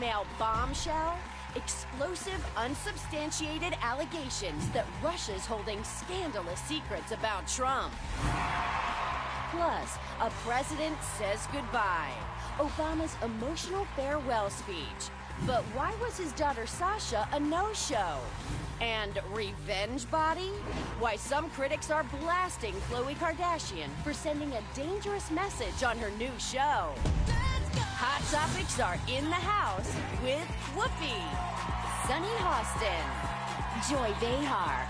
blackmail bombshell? Explosive, unsubstantiated allegations that Russia's holding scandalous secrets about Trump. Plus, a president says goodbye. Obama's emotional farewell speech. But why was his daughter Sasha a no-show? And revenge body? Why some critics are blasting Khloe Kardashian for sending a dangerous message on her new show. Hot Topics are in the house with Whoopi, Sunny Hostin, Joy Behar,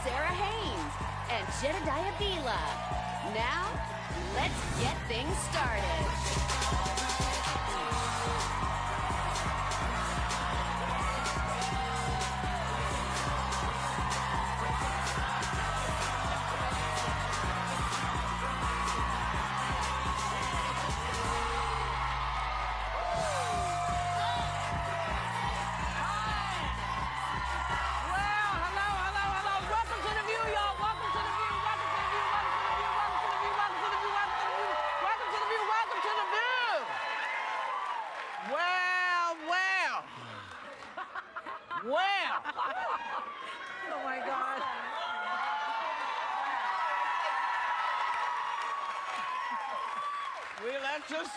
Sarah Haynes, and Jedediah Bila. Now, let's get things started. Oh my God.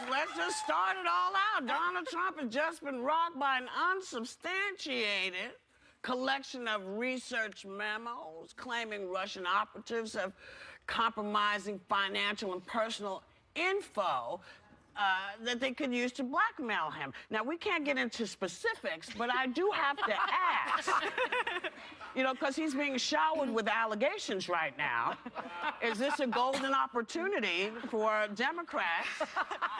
Let's just start it all out. Donald Trump has just been rocked by an unsubstantiated collection of research memos claiming Russian operatives have compromising financial and personal info that they could use to blackmail him. Now, we can't get into specifics, but I do have to ask, you know, because he's being showered with allegations right now. Is this a golden opportunity for Democrats,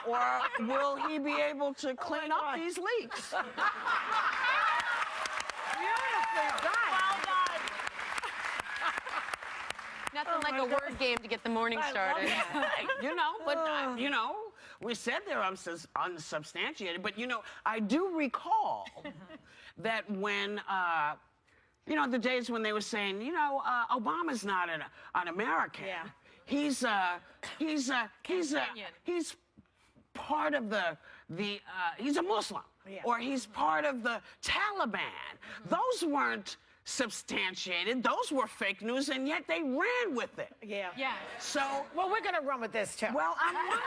or will he be able to clean up these leaks? Beautifully done. Well done. Nothing like a word game to get the morning started. You know, but, you know, we said they're unsubstantiated, but, you know, I do recall that when, you know, the days when they were saying, you know, Obama's not an American. Yeah. He's part of he's a Muslim, or he's part of the Taliban. Those weren't substantiated. Those were fake news, and yet they ran with it. Yeah. Yeah. So, Well, we're going to run with this, too. well, I'm wondering.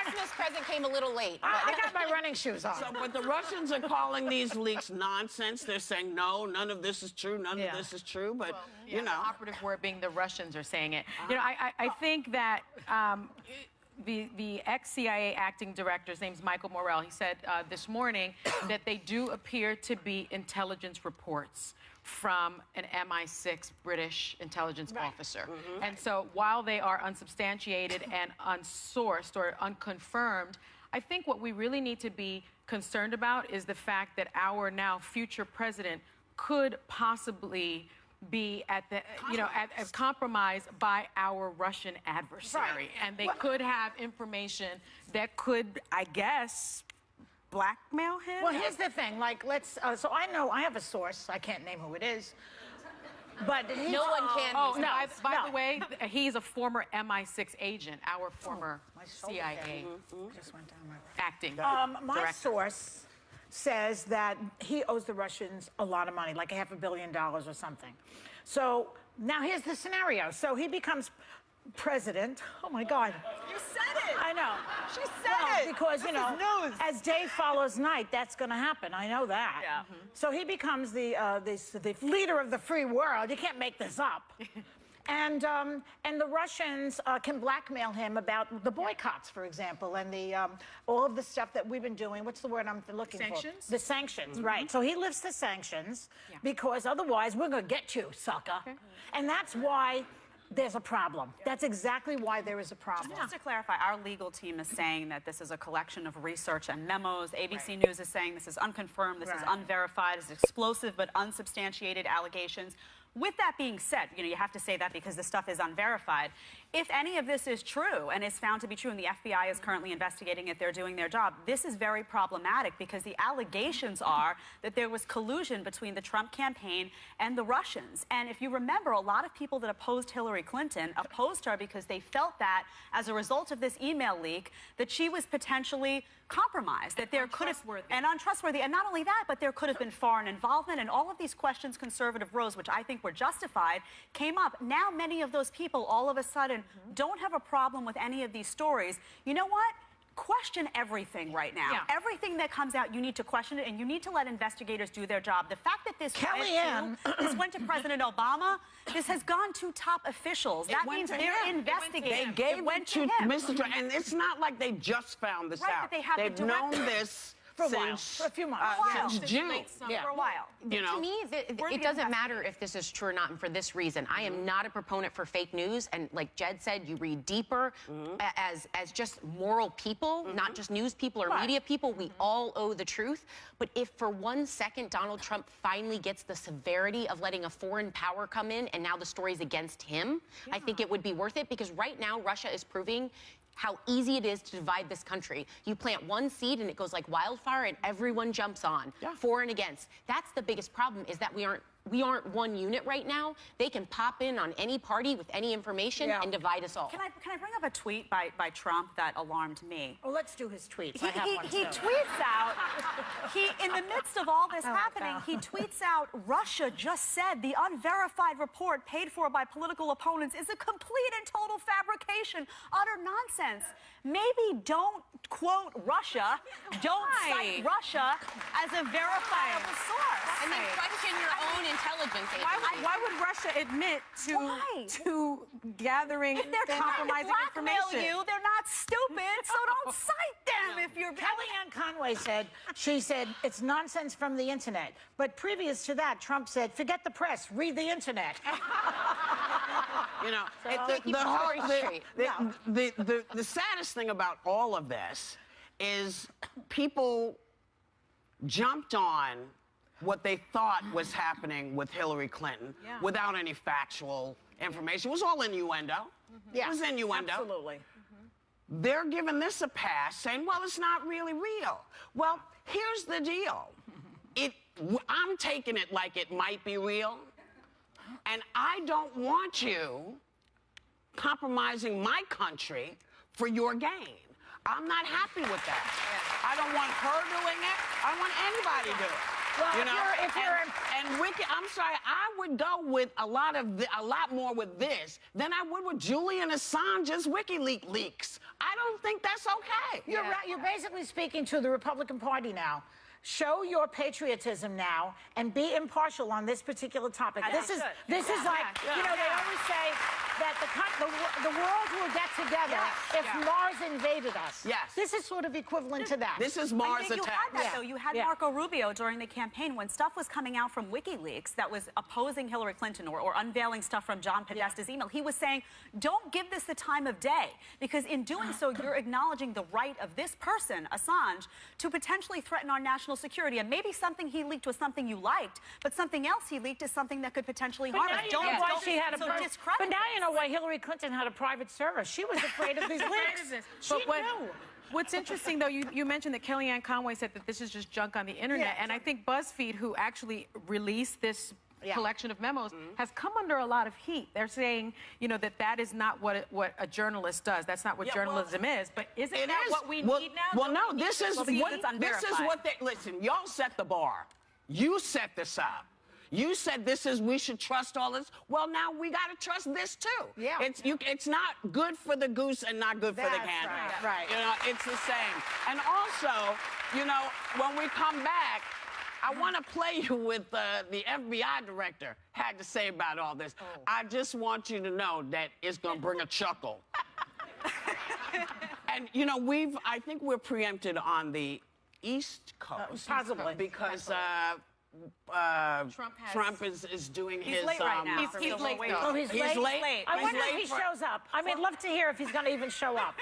Christmas present came a little late. I got my running shoes on. So, but the Russians are calling these leaks nonsense. They're saying, no, none of this is true, none of this is true, but, you know. The operative word being the Russians are saying it. You know, I think that the ex-CIA acting director, his name's Michael Morell, he said this morning that they do appear to be intelligence reports from an MI6 British intelligence officer. And so while they are unsubstantiated and unsourced or unconfirmed, I think what we really need to be concerned about is the fact that our now future president could possibly be at the, you know, at compromised by our Russian adversary. Right. And they could have information that could, I guess, blackmail him. Well, here's the thing. Like, let's. So I know I have a source. I can't name who it is. But no one can. Oh, No, no. by the way, he's a former MI6 agent, our former my shoulder CIA just went down my. acting My director. source says that he owes the Russians a lot of money, like $500 million or something. So now here's the scenario. So he becomes president. Oh my God. You said it. I know. She said it. Because, you This know, is news. as day follows night, that's going to happen. I know that. Yeah. So he becomes the leader of the free world. You can't make this up. And the Russians can blackmail him about the boycotts, for example, and all of the stuff that we've been doing. What's the word I'm looking Sanctions? for? The sanctions, right. So he lifts the sanctions because otherwise we're going to get you, sucker. And that's why there's a problem. That's exactly why there is a problem. Just to clarify, our legal team is saying that this is a collection of research and memos. ABC News is saying this is unconfirmed, this is unverified, it's explosive but unsubstantiated allegations. With that being said, you know, you have to say that because the stuff is unverified. if any of this is true and is found to be true, and the FBI is currently investigating it, they're doing their job, this is very problematic because the allegations are that there was collusion between the Trump campaign and the Russians. And if you remember, a lot of people that opposed Hillary Clinton opposed her because they felt that as a result of this email leak, that she was potentially compromised, that there could have and untrustworthy, and not only that, but there could have been foreign involvement, and all of these questions conservative rose, which I think were justified, came up. Now many of those people all of a sudden don't have a problem with any of these stories. You know what? Question everything right now. Yeah. Everything that comes out, you need to question it, and you need to let investigators do their job. The fact that this went to President Obama, this has gone to top officials. That means they're investigating. They gave it to Mr. Trump, and it's not like they just found this out. But they have They've known this for a while, since for a few months, since June. For a while. You know? To me, it doesn't matter if this is true or not, and for this reason. I am not a proponent for fake news, and like Jed said, you read deeper as just moral people, not just news people or media people. We all owe the truth. But if for 1 second Donald Trump finally gets the severity of letting a foreign power come in, and now the story's against him, I think it would be worth it, because right now Russia is proving how easy it is to divide this country. You plant one seed and it goes like wildfire and everyone jumps on, for and against. That's the biggest problem, is that we aren't one unit right now. They can pop in on any party with any information and divide us all. Can I bring up a tweet by Trump that alarmed me? Oh, let's do his tweets. He I have one, he too. tweets out, in the midst of all this happening, he tweets out, Russia just said the unverified report paid for by political opponents is a complete and total fabrication, utter nonsense. Maybe don't quote Russia, don't cite Russia as a verifiable source. And then question your own intelligence agency. Why would Russia admit to gathering They're compromising trying to blackmail information? you. They're not stupid, so don't cite them if you're... Kellyanne Conway said, she said, it's nonsense from the internet. But previous to that, Trump said, forget the press, read the internet. You know, the saddest thing about all of this is people jumped on what they thought was happening with Hillary Clinton without any factual information. It was all innuendo. It was innuendo. Absolutely. They're giving this a pass, saying, well, it's not really real. Well, here's the deal. I'm taking it like it might be real, and I don't want you compromising my country for your gain. I'm not happy with that. I don't want her doing it. I don't want anybody doing it. Well, You know, if you're and I'm sorry, I would go with a lot more with this than I would with Julian Assange's WikiLeaks leaks. I don't think that's okay. You're right. You're basically speaking to the Republican Party now. Show your patriotism now and be impartial on this particular topic. This is like, you know, they always say that the world will get together if Mars invaded us. Yes. This is sort of equivalent to that. This is Mars You attack. had that, though. You had Marco Rubio during the campaign when stuff was coming out from WikiLeaks that was opposing Hillary Clinton or unveiling stuff from John Podesta's email. He was saying, don't give this the time of day, because in doing so, you're acknowledging the right of this person, Assange, to potentially threaten our national security. And maybe something he leaked was something you liked, but something else he leaked is something that could potentially harm us. But now you know why Hillary Clinton had a private server. She was afraid of these leaks. What's interesting, though, you mentioned that Kellyanne Conway said that this is just junk on the internet, and I think BuzzFeed, who actually released this collection of memos, has come under a lot of heat. They're saying, you know, that is not what a journalist does. That's not what journalism is. But isn't that what we need now? Well, no, this is what they... Listen, y'all set the bar. You set this up. You said we should trust all this. Well, now we got to trust this too. Yeah. It's not good for the goose and not good for the gander. Right. You know, it's the same. And also, you know, when we come back, I want to play you with the FBI director had to say about all this. I just want you to know that it's going to bring a chuckle. And, you know, I think we're preempted on the East Coast. Possibly. Because Trump is doing his... late right now. He's late. Oh, he's late? I wonder if he shows up. I mean, I'd love to hear if he's going to even show up.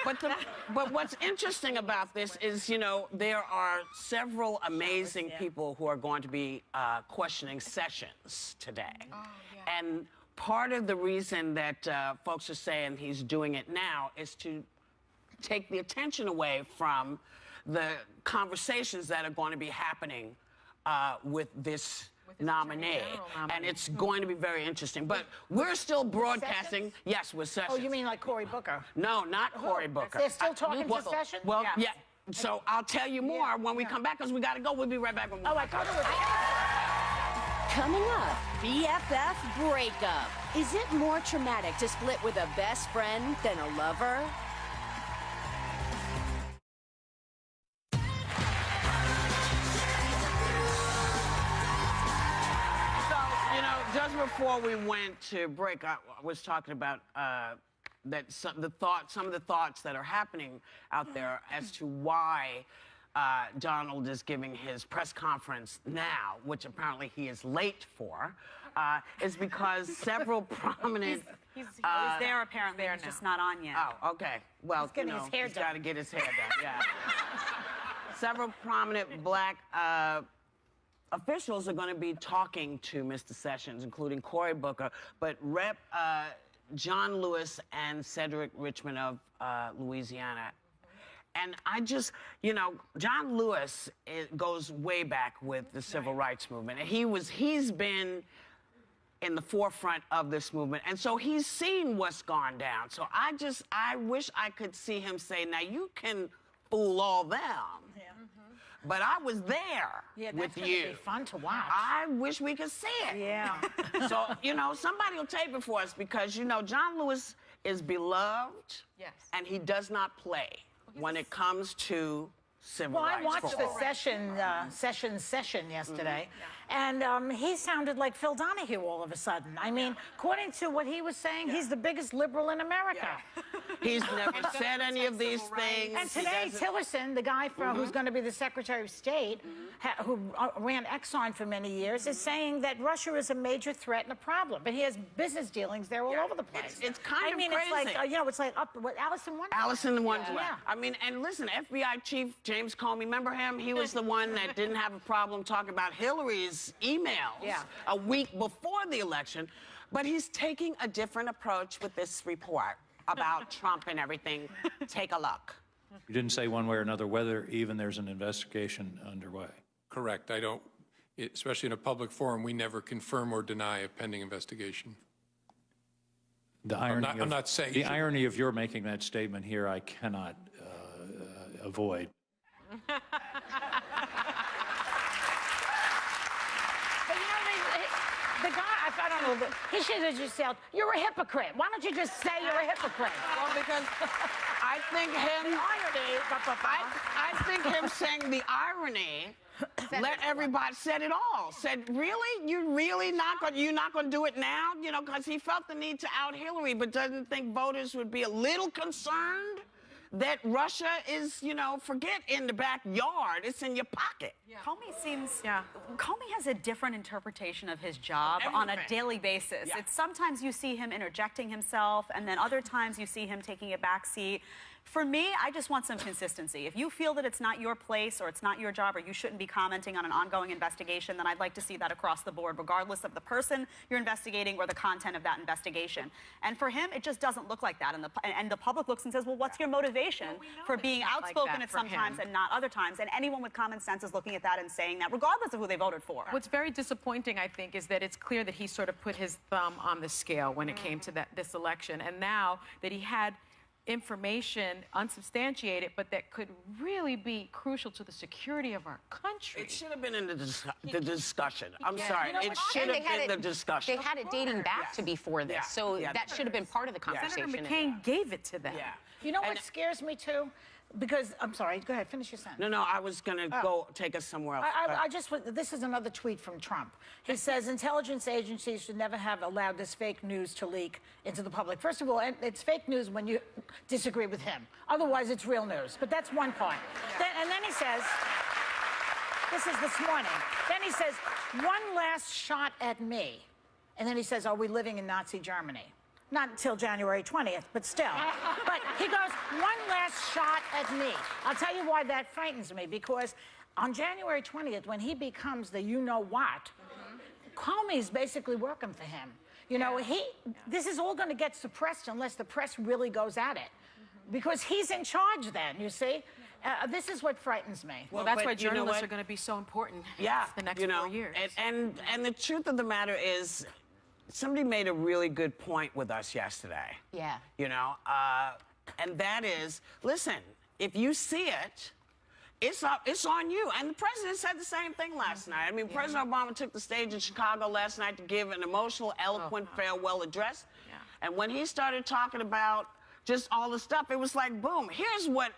But what's interesting about this is, you know, there are several amazing people who are going to be questioning Sessions today. And part of the reason that folks are saying he's doing it now is to take the attention away from the conversations that are going to be happening with this nominee. And it's going to be very interesting. But we're still broadcasting. Yes, with Sessions. Oh, you mean like Cory Booker? No, not Cory Booker. They're still talking to Sessions? Well, yeah. So I'll tell you more when we come back, because we got to go. We'll be right back. Oh, I thought it was... Coming up, BFF breakup. Is it more traumatic to split with a best friend than a lover? So, you know, just before we went to break, I was talking about that some of the thoughts that are happening out there as to why Donald is giving his press conference now, which apparently he is late for, is because several prominent... He's there apparently, he's just not on yet. Oh, okay. Well, getting his hair he's done. got to get his hair done, yeah. Several prominent black officials are going to be talking to Mr. Sessions, including Cory Booker, but Rep. John Lewis and Cedric Richmond of Louisiana. And I just, you know, John Lewis goes way back with the civil rights movement. And he's been in the forefront of this movement. And so he's seen what's gone down. So I wish I could see him say, now you can fool all them. Yeah. But I was there with you. Be fun to watch. I wish we could see it. Yeah. So, you know, somebody will tape it for us, because, you know, John Lewis is beloved. Yes. And he does not play when it comes to civil rights. Well, I watched the session yesterday, and he sounded like Phil Donahue all of a sudden. I mean, according to what he was saying, he's the biggest liberal in America. He's never said any of these things. And today, Tillerson, the guy who's going to be the Secretary of State, who ran Exxon for many years, is saying that Russia is a major threat and a problem. But he has business dealings there all over the place. It's kind of crazy. It's like, you know, it's like Allison Wonderland. Allison Wonderland. Yeah. I mean, and listen, FBI Chief James Comey, remember him? He was the one that didn't have a problem talking about Hillary's emails a week before the election. But he's taking a different approach with this report about Trump and everything. Take a look. You didn't say one way or another whether even there's an investigation underway. Correct. I don't, especially in a public forum, we never confirm or deny a pending investigation. The irony I'm not saying the irony of your making that statement here, I cannot avoid. But you know, the guy, I don't know, he should have just said, "You're a hypocrite." Why don't you just say you're a hypocrite? Well, because I think him... I think him saying the irony let everybody said it all. Said, really? You're not going to do it now? You know, because he felt the need to out Hillary, but doesn't think voters would be a little concerned that Russia is, you know, forget in the backyard, it's in your pocket. Comey seems, Comey has a different interpretation of his job on a daily basis. It's sometimes you see him interjecting himself, and then other times you see him taking a back seat. For me, I just want some consistency. If you feel that it's not your place or it's not your job or you shouldn't be commenting on an ongoing investigation, then I'd like to see that across the board, regardless of the person you're investigating or the content of that investigation. And for him, it just doesn't look like that. And the public looks and says, well, what's your motivation for being outspoken at some times and not other times? And anyone with common sense is looking at that and saying that, regardless of who they voted for. What's very disappointing, I think, is that it's clear that he sort of put his thumb on the scale when it came to this election. And now that he had information unsubstantiated, but that could really be crucial to the security of our country. It should have been in the discussion. I'm sorry. You know, it should have been the discussion. They had it dating back to before this, so that should have been part of the conversation. Senator McCain gave it to them. You know what scares me too? Because, I'm sorry, go ahead, finish your sentence. No, I was going to go take us somewhere else. This is another tweet from Trump. He says intelligence agencies should never have allowed this fake news to leak into the public. First of all, it's fake news when you disagree with him. Otherwise, it's real news. But that's one part. And then he says, this is this morning, then he says, one last shot at me. And then he says, are we living in Nazi Germany? Not until January 20th, but still. But he goes, one last shot at me. I'll tell you why that frightens me, because on January 20th, when he becomes the you-know-what, Comey's basically working for him. You know, this is all going to get suppressed unless the press really goes at it. Because he's in charge then, you see? This is what frightens me. Well, that's why journalists are going to be so important the next 4 years. And the truth of the matter is, somebody made a really good point with us yesterday. Yeah. You know, and that is, listen, if you see it, it's on you. And the president said the same thing last night. I mean, President Obama took the stage in Chicago last night to give an emotional, eloquent farewell address. Yeah. And when he started talking about just all the stuff, it was like, boom, here's what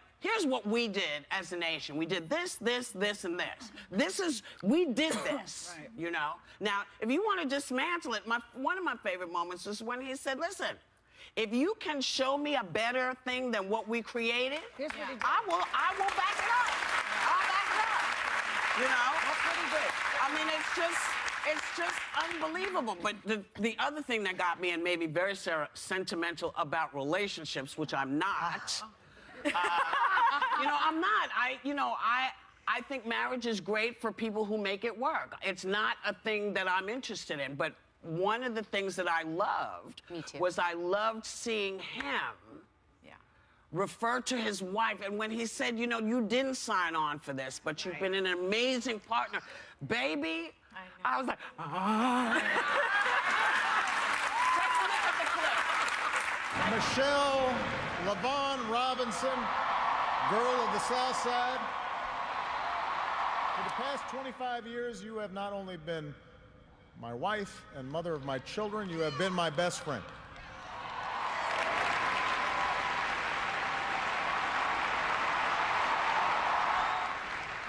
we did as a nation. We did this, this, this, and this. We did this, right. You know? Now, if you want to dismantle it, one of my favorite moments is when he said, listen, if you can show me a better thing than what we created, I will back it up. I'll back it up. You know? That's pretty good. I mean, it's just unbelievable. But the other thing that got me and made me very sentimental about relationships, which I'm not, you know, I'm not. I think marriage is great for people who make it work. It's not a thing that I'm interested in. But one of the things that I loved was I loved seeing him refer to his wife. And when he said, you know, you didn't sign on for this, but you've been an amazing partner. Baby, I was like, Michelle LaVaughn Robinson, girl of the South Side. For the past 25 years, you have not only been my wife and mother of my children, you have been my best friend.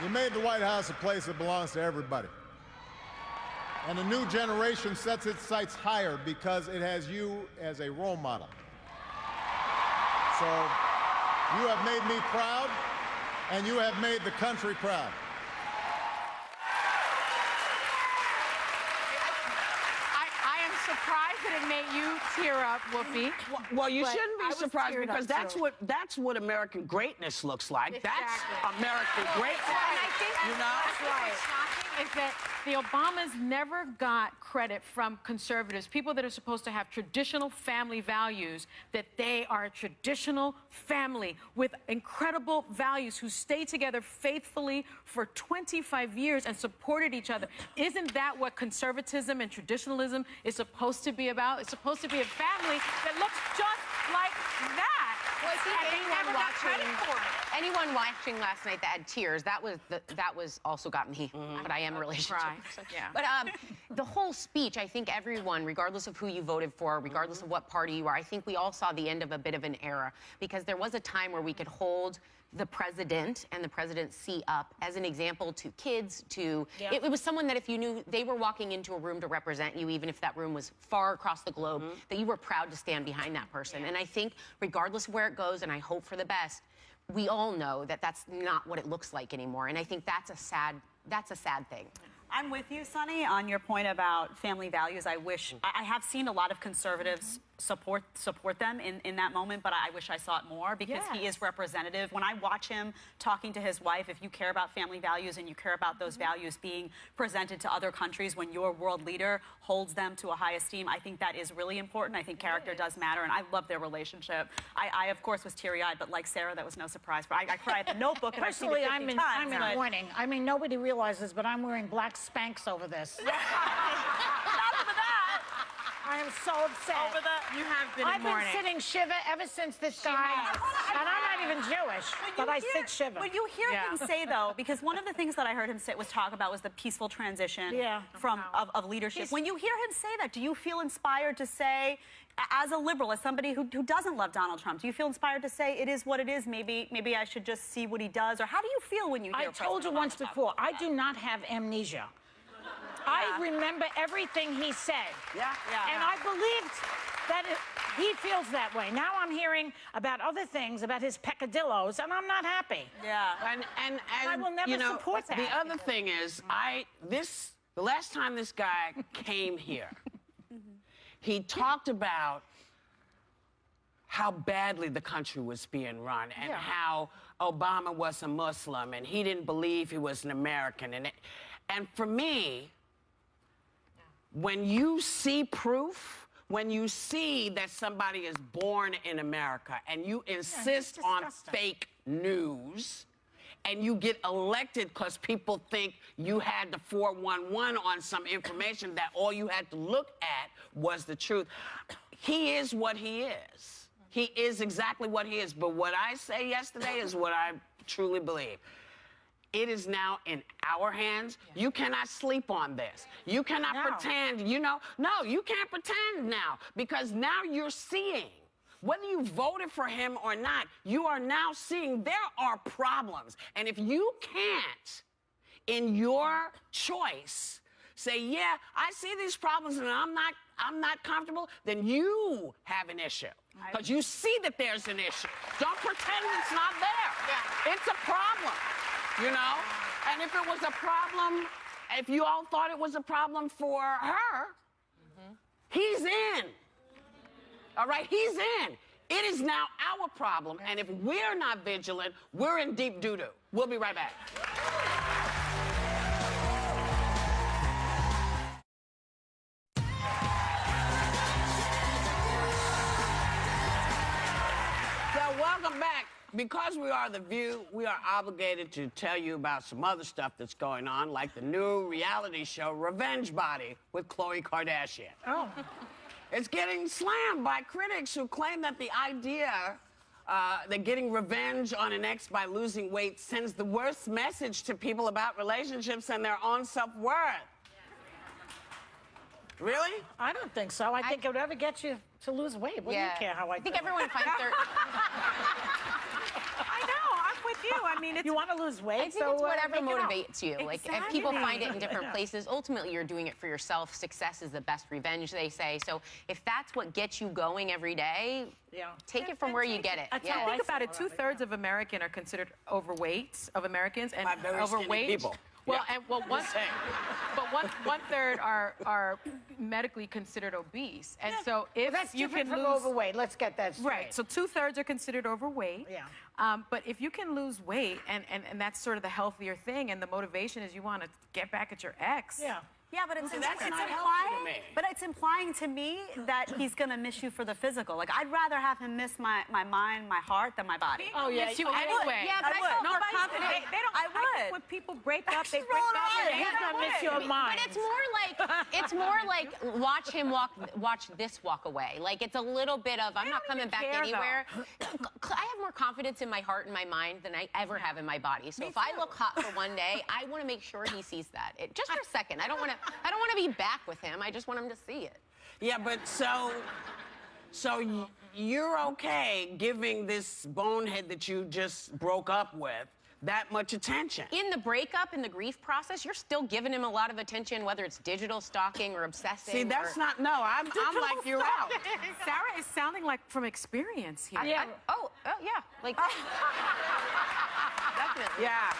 You made the White House a place that belongs to everybody. And a new generation sets its sights higher because it has you as a role model. So you have made me proud, and you have made the country proud. I am surprised that it made you tear up, Whoopi. Well, you shouldn't be surprised because that's what American greatness looks like. Exactly. That's American greatness. And I think that's what's shocking is that the Obamas never got credit from conservatives, people that are supposed to have traditional family values, that they are a traditional family with incredible values who stayed together faithfully for 25 years and supported each other. Isn't that what conservatism and traditionalism is supposed to be about? It's supposed to be a family that looks just like that. Well, I think anyone watching last night that had tears, that was also got me. But I am a relationship. Yeah. But the whole speech, I think everyone, regardless of who you voted for, regardless of what party you are, I think we all saw the end of a bit of an era, because there was a time where we could hold the president and the presidency up as an example to kids, it was someone that if you knew they were walking into a room to represent you, even if that room was far across the globe, that you were proud to stand behind that person. And I think regardless of where it goes, and I hope for the best, we all know that that's not what it looks like anymore. And I think that's a sad thing. I'm with you, Sonny, on your point about family values. I have seen a lot of conservatives support them in that moment, but I wish I saw it more because he is representative. When I watch him talking to his wife, if you care about family values and you care about those values being presented to other countries when your world leader holds them to a high esteem, I think that is really important. I think character does matter, and I love their relationship. I of course, was teary-eyed, but like Sarah, that was no surprise. But I cried at the Notebook, and personally, I've seen it 50 times. I'm in mourning. I mean, nobody realizes, but I'm wearing black Spanx over this. Not over that. I am so upset. Over the, you have been I've been sitting Shiva ever since this guy, and I'm not even Jewish, but I sit Shiva. But you hear him say, though, because one of the things that I heard him talk about was the peaceful transition of leadership. When you hear him say that, do you feel inspired to say, as a liberal, as somebody who doesn't love Donald Trump, do you feel inspired to say it is what it is? Maybe I should just see what he does, or how do you feel when you hear I told you once before, I do not have amnesia. I remember everything he said. And I believed that he feels that way. Now I'm hearing about other things, about his peccadillos, and I'm not happy. And I will never support that. The other thing is, the last time this guy came here, he talked about how badly the country was being run and how Obama was a Muslim and he didn't believe he was an American. And for me, when you see proof when you see that somebody is born in America and you insist on fake news, and you get elected because people think you had the 411 on some information that all you had to look at was the truth. He is what he is. He is exactly what he is. But what I say yesterday is what I truly believe. It is now in our hands. You cannot sleep on this. You cannot pretend, you know. No, you can't pretend now, because now you're seeing. Whether you voted for him or not, you are now seeing there are problems. And if you can't, in your choice, say, yeah, I see these problems and I'm not comfortable, then you have an issue. Because you see that there's an issue. Don't pretend it's not there. Yeah. It's a problem, you know? And if it was a problem, if you all thought it was a problem for her, he's in. All right, he's in. It is now our problem, and if we're not vigilant, we're in deep doo-doo. We'll be right back. So welcome back. Because we are The View, we are obligated to tell you about some other stuff that's going on, like the new reality show Revenge Body with Khloe Kardashian. Oh. It's getting slammed by critics who claim that the idea that getting revenge on an ex by losing weight sends the worst message to people about relationships and their own self-worth. Really? I don't think so. I think it would ever get you to lose weight. What do you care how I think everyone finds their... I know, I'm with you. I mean, it's... You want to lose weight? I think it's whatever motivates you. Like, if people find it in different Yeah. places, ultimately you're doing it for yourself. Success is the best revenge, they say. So if that's what gets you going every day, take it from where you get it. Think about it. 2/3 of Americans are considered overweight, of Americans, and By very skinny overweight. people. Well, Yeah. and one-third are medically considered obese, and so if That's you different can from lose overweight. Let's get that straight. right, so 2/3 are considered overweight. Yeah. But if you can lose weight, and that's sort of the healthier thing, and the motivation is you want to get back at your ex. Yeah. Yeah, but it's that's not healthy to implying. me. But it's implying to me that he's gonna miss you for the physical. Like, I'd rather have him miss my mind, my heart, than my body. Oh yeah, Miss you I would. anyway. Yeah, but I I would. felt more Nobody's confident. gonna- They don't. I I think would. when people break up, they break roll up. on. and He's they gonna don't miss your win. mind. But it's more like watch him watch this walk away. Like, it's a little bit of I'm not coming back care, anywhere. I have more confidence in my heart and my mind than I ever have in my body. So if I look hot for one day, I want to make sure he sees that. Just for a second. I don't want to be back with him. I just want him to see it. Yeah, but so you're okay giving this bonehead that you just broke up with that much attention? In the breakup, in the grief process, you're still giving him a lot of attention, whether it's digital stalking or obsessing. See, that's not, no, I'm like, you're out. Sarah is sounding like from experience here. Yeah. Oh, yeah. Like, definitely. Yeah.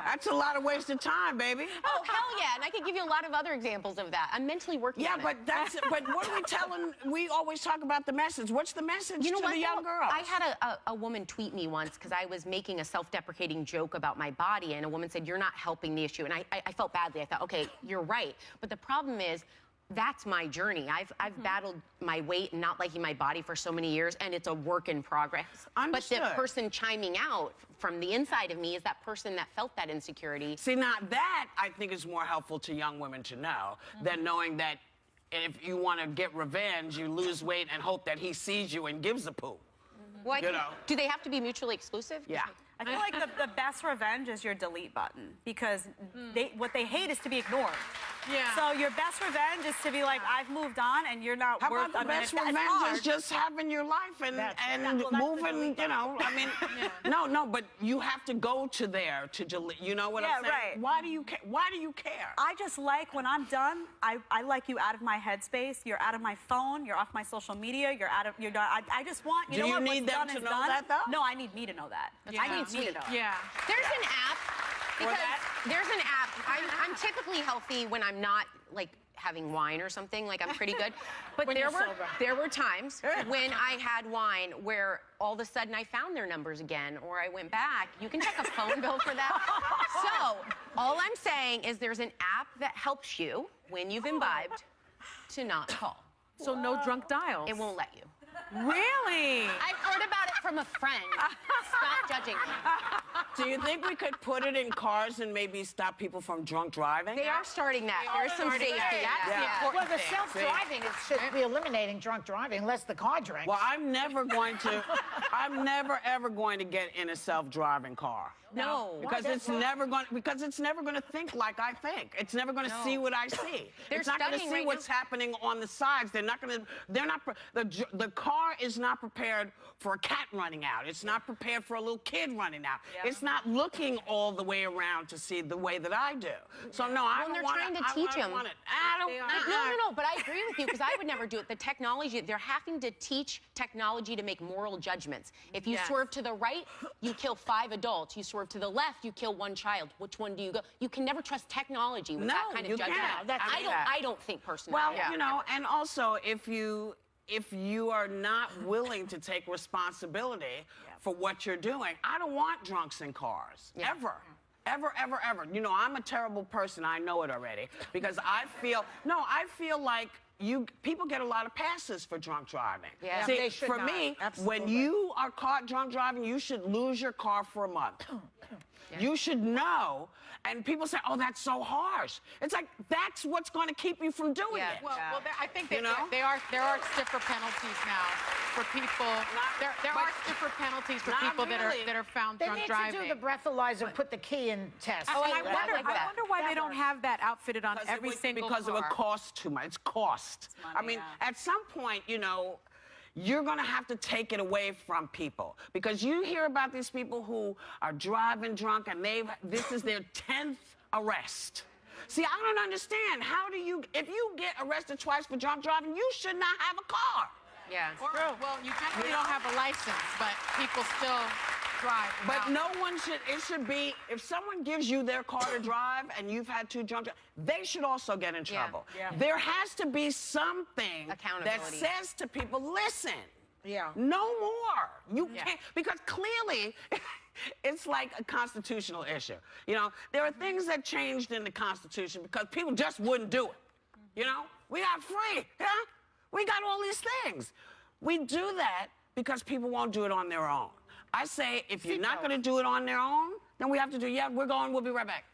That's a lot of wasted time, baby. Oh, hell yeah. And I could give you a lot of other examples of that. I'm mentally working on it. But what are we telling? We always talk about the message. What's the message to the young girls? I had a woman tweet me once because I was making a self-deprecating joke about my body, and a woman said, "You're not helping the issue." And I felt badly. I thought, okay, you're right. But the problem is, that's my journey. I've battled my weight and not liking my body for so many years, and it's a work in progress. Understood. But the person chiming out from the inside of me is that person that felt that insecurity. See, now that I think is more helpful to young women to know than knowing that if you want to get revenge, you lose weight and hope that he sees you and gives a poo. Well, You know. do they have to be mutually exclusive? Yeah. I feel like the best revenge is your delete button, because what they hate is to be ignored. Yeah. So your best revenge is to be like, I've moved on and you're not How worth about the a minute. best That's revenge hard. is just having your life and Well, that's the moving, delete you know, I mean, no, but you have to go to there to delete, you know what I'm saying? right. Why do you care? Why do you care? I just like, when I'm done, I like you out of my headspace. You're out of my phone. You're off my social media. You're done. I just want, you Do know you what? need What's them done to is know done. that, though? No, I need me to know that. I need me to know. Yeah. There's an app. Because there's an app. I'm typically healthy when I'm not, like, having wine or something. Like, I'm pretty good. But When you're sober. there were times when I had wine where all of a sudden I found their numbers again, or I went back. You can check a phone bill for that. So all I'm saying is there's an app that helps you when you've imbibed to not call. So no drunk dials. It won't let you. Really? I've heard about it from a friend. Stop judging me. Do you think we could put it in cars and maybe stop people from drunk driving? They are starting that. There's some safety. That's the important Well, the thing. self-driving should be eliminating drunk driving unless the car drinks. Well, I'm never ever going to get in a self-driving car. No. Because it's never going to think like I think. It's never going to see what I see. They're it's not going to studying see right what's happening on the sides. The car is not prepared for a cat running out. It's not prepared for a little kid running out. Yeah. It's not looking all the way around to see the way that I do. So no, I don't they're want trying it. to teach I don't them. want it. I don't. No, but I agree with you because I would never do it. The technology, they're having to teach technology to make moral judgments. If you Yes. swerve to the right, you kill 5 adults. You swerve to the left, you kill 1 child. Which one do you go? You can never trust technology with No, that kind you of judgment. can't. I don't think personally. Well, you know, and also if you are not willing to take responsibility for what you're doing, I don't want drunks in cars. Ever. Ever, ever, ever. You know, I'm a terrible person. I know it already. Because I feel like people get a lot of passes for drunk driving. Yeah. See, They should for not. me, Absolutely. when you are caught drunk driving, you should lose your car for a month. You should know. And people say, oh, that's so harsh. It's like, that's what's going to keep you from doing it. Well, I think You know? there are stiffer penalties now for people. There are stiffer penalties for Not people really. that are found They drunk need driving. to do the breathalyzer, put the key in test. And I like wonder that. why they don't have that outfitted on every single because car. it would cost too much. It's cost. I mean, at some point, you know, you're going to have to take it away from people because you hear about these people who are driving drunk and this is their 10th arrest. See, I don't understand. If you get arrested twice for drunk driving, you should not have a car. Yeah. Well, you definitely don't have a license, but people still drive. But no one it should be, if someone gives you their car to drive and you've had 2 drunk, they should also get in trouble. Yeah. There has to be something that Accountability. says to people, listen, Yeah. no more. You can't, because clearly it's like a constitutional issue. You know, there are things that changed in the Constitution because people just wouldn't do it. You know, we got free, we got all these things. We do that because people won't do it on their own. I say, if you're not going to do it on their own, then we have to do, we're going, we'll be right back.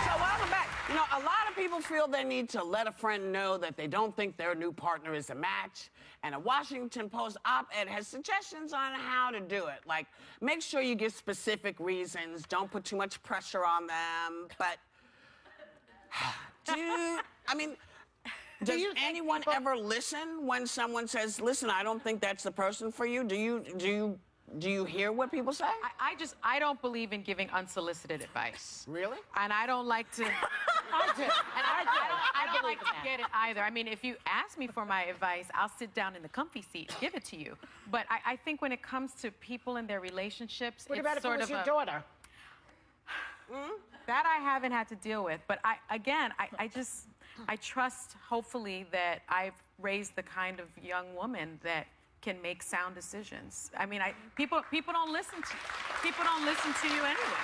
So welcome back. You know, a lot of people feel they need to let a friend know that they don't think their new partner is a match. And a Washington Post op-ed has suggestions on how to do it. Like, make sure you give specific reasons. Don't put too much pressure on them. But, does anyone ever listen when someone says, listen, I don't think that's the person for you? Do you hear what people say? I don't believe in giving unsolicited advice. Really? And I don't like to. I do. And I don't like to get it either. I mean, if you ask me for my advice, I'll sit down in the comfy seat and give it to you. But I think when it comes to people and their relationships, What it's about if it sort was of your daughter? that I haven't had to deal with. But I trust, hopefully, that I've raised the kind of young woman that can make sound decisions. I mean, people don't listen to you anyway.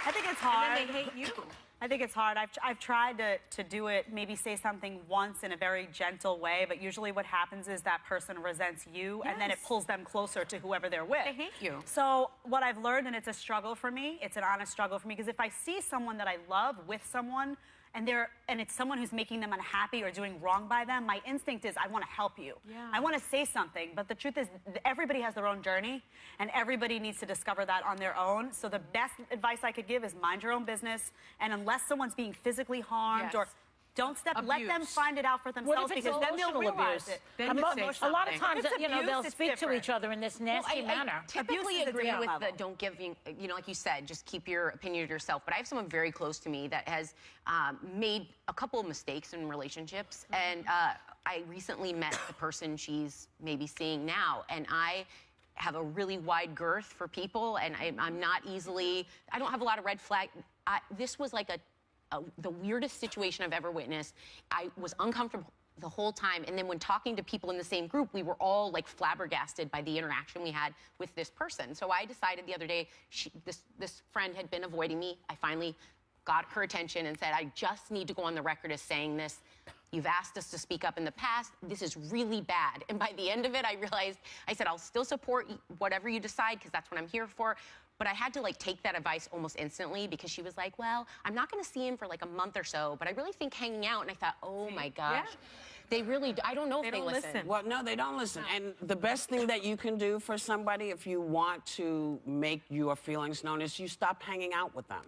I think it's hard. And then they hate you. I think it's hard. I've tried to do it, maybe say something once in a very gentle way, but usually what happens is that person resents you, and then it pulls them closer to whoever they're with. They hate you. So what I've learned, and it's a struggle for me, it's an honest struggle for me, because if I see someone that I love with someone, and it's someone who's making them unhappy or doing wrong by them, my instinct is I want to help you. Yeah. I want to say something, but the truth is everybody has their own journey, and everybody needs to discover that on their own. So the best advice I could give is mind your own business, and unless someone's being physically harmed or Don't step. Let them find it out for What themselves if it's because then they'll emotional realize abuse? it. Then you say A lot of something. times, If it's they'll abuse, it's speak to different. each other in this nasty manner. Typically Abuse is a agree different with level. the don't give, like you said, just keep your opinion to yourself. But I have someone very close to me that has made a couple of mistakes in relationships. And I recently met the person she's maybe seeing now. And I have a really wide girth for people. And I'm not easily, I don't have a lot of red flag. This was like the weirdest situation I've ever witnessed. I was uncomfortable the whole time, and then when talking to people in the same group, we were all like flabbergasted by the interaction we had with this person. So I decided the other day, this friend had been avoiding me. I finally got her attention and said, I just need to go on the record as saying this. You've asked us to speak up in the past. This is really bad. And by the end of it, I realized, I said, I'll still support whatever you decide, because that's what I'm here for. But I had to like take that advice almost instantly, because she was like, well, I'm not going to see him for like a month or so, but I really think hanging out. And I thought, oh my gosh, they really, I don't know if they listen. Well, no, they don't listen. And the best thing that you can do for somebody if you want to make your feelings known is you stop hanging out with them.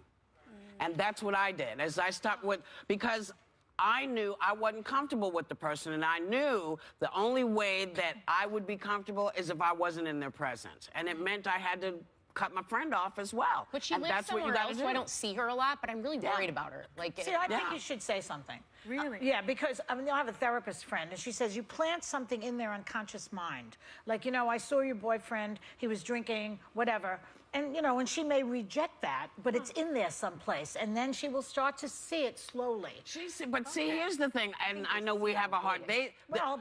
And that's what I did, as I stopped because I knew I wasn't comfortable with the person, and I knew the only way that I would be comfortable is if I wasn't in their presence. And it meant I had to cut my friend off as well. But she and lives that's what you somewhere gotta else, do. so I don't see her a lot, but I'm really worried about her. Like, See, I think you should say something. Really? Yeah, because I have a therapist friend, and she says you plant something in their unconscious mind. Like, I saw your boyfriend, he was drinking, whatever. And, and she may reject that, but it's in there someplace. And then she will start to see it slowly. But see, here's the thing, and I know we have a hard day.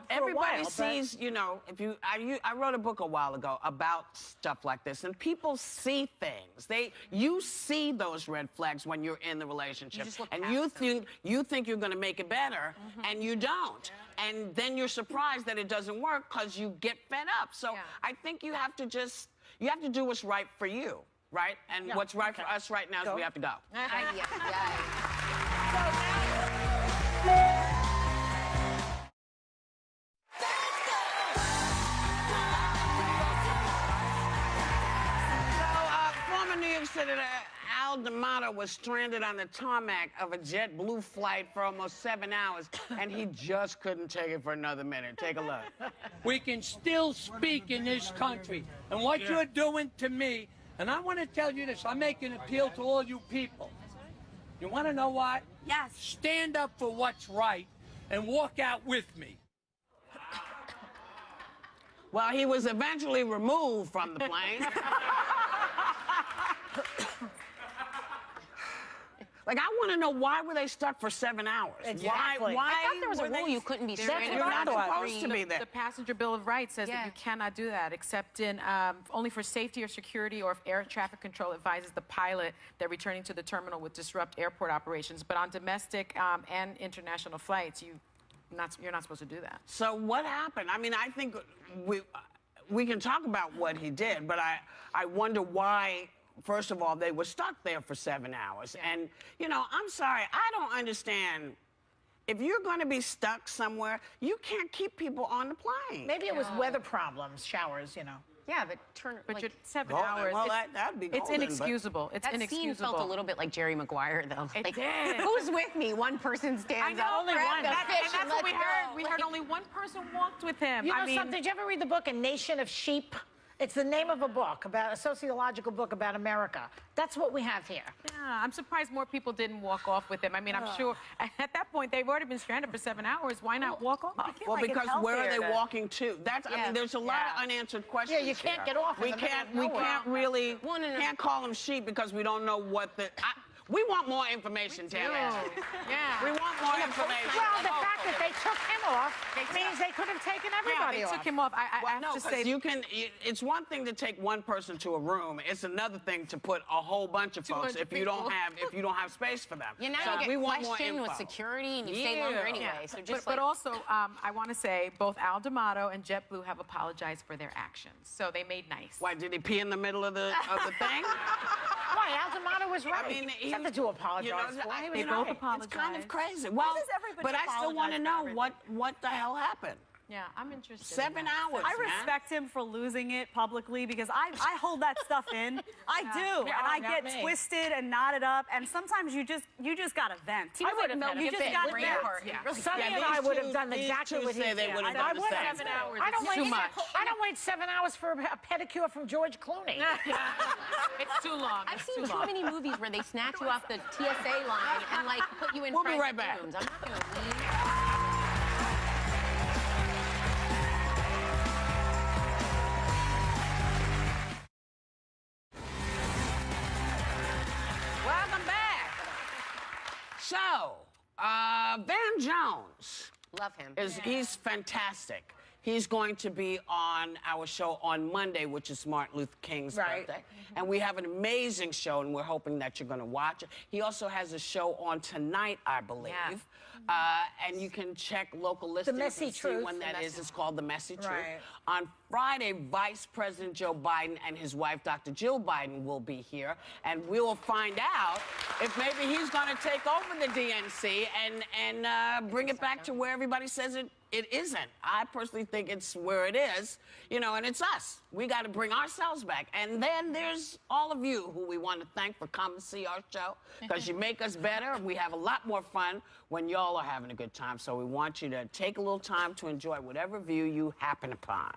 Everybody sees, I wrote a book a while ago about stuff like this, and people see things. You see those red flags when you're in the relationship, and you think you're going to make it better, and you don't. And then you're surprised that it doesn't work because you get fed up. So I think you have to do what's right for you, right? And what's right for us right now is we have to go. Former New York City Al D'Amato was stranded on the tarmac of a JetBlue flight for almost 7 hours, and he just couldn't take it for another minute. Take a look. We can still speak in this country. And what you're doing to me, and I want to tell you this, I make an appeal to all you people. You want to know what? Yes. Stand up for what's right and walk out with me. Well, he was eventually removed from the plane. Like, I want to know, why were they stuck for 7 hours? Exactly. Why I thought there was a rule you couldn't be stranded. You're not supposed to be there. The Passenger Bill of Rights says that you cannot do that, except in only for safety or security, or if air traffic control advises the pilot that returning to the terminal would disrupt airport operations. But on domestic and international flights, you're not supposed to do that. So what happened? I mean, I think we can talk about what he did, but I wonder why. First of all, they were stuck there for 7 hours. And, I'm sorry, I don't understand. If you're going to be stuck somewhere, you can't keep people on the plane. Maybe it was weather problems, showers, Yeah, but you're 7 hours. Well, that'd be it's inexcusable. It's that inexcusable. scene felt a little bit like Jerry Maguire, though. It like, did. Who's with me? One person stands up. only grabs one. the And fish, And that's what we let's heard. go. We heard only one person walked with him. You know something? Did you ever read the book A Nation of Sheep? It's the name of a book, about a sociological book about America. That's what we have here. Yeah, I'm surprised more people didn't walk off with him. I mean, I'm sure at that point they've already been stranded for 7 hours. Why not walk off? Well, because where are they walking to? I mean, there's a lot of unanswered questions. Yeah, you can't get off. We can't really can't call them sheep because we don't know what the. We want more information, Tammy. Yeah. We want more information. Well, the fact that they took him off means they could have taken everybody they off. took him off. I have to say, it's one thing to take one person to a room. It's another thing to put a whole bunch of folks if you don't have space for them. Now so you we get want more questioned info. with security, and you stay longer anyway. So just but also, I want to say both Al D'Amato and JetBlue have apologized for their actions. So they made nice. Why, did he pee in the middle of the thing? Why, Al D'Amato was right. I mean, he had to apologize for. They both apologized. It's kind of crazy. Well, but I still want to know what the hell happened. Yeah, I'm interested. 7 hours. I respect him for losing it publicly because I hold that stuff in. I do, and I get twisted and knotted up, and sometimes you just gotta vent. I would have had you a just fit. gotta Really vent. hard. Yeah. Sonny Yeah, and I these would two- have done these exactly two what he say they did. would have I done the would same. have. 7 hours. I don't It's too wait. much. I don't wait 7 hours for a pedicure from George Clooney. It's too long. I've It's seen too too long. many movies where they snatch you off the TSA line and like put you in We'll be private right back. rooms. I'm not going to leave. Welcome back. So, Van Jones. Love him. He's fantastic. He's going to be on our show on Monday, which is Martin Luther King's birthday. And we have an amazing show, and we're hoping that you're going to watch it. He also has a show on tonight, I believe. And you can check local listings Messy and see Truth. when that is. It's called The Messy Truth. Right. On Friday, Vice President Joe Biden and his wife, Dr. Jill Biden, will be here. And we will find out if maybe he's going to take over the DNC and bring it back to where everybody says it isn't. I personally think it's where it is, you know, and it's us. We got to bring ourselves back. And then there's all of you who we want to thank for coming to see our show, because you make us better. We have a lot more fun when y'all are having a good time. So we want you to take a little time to enjoy whatever view you happen upon.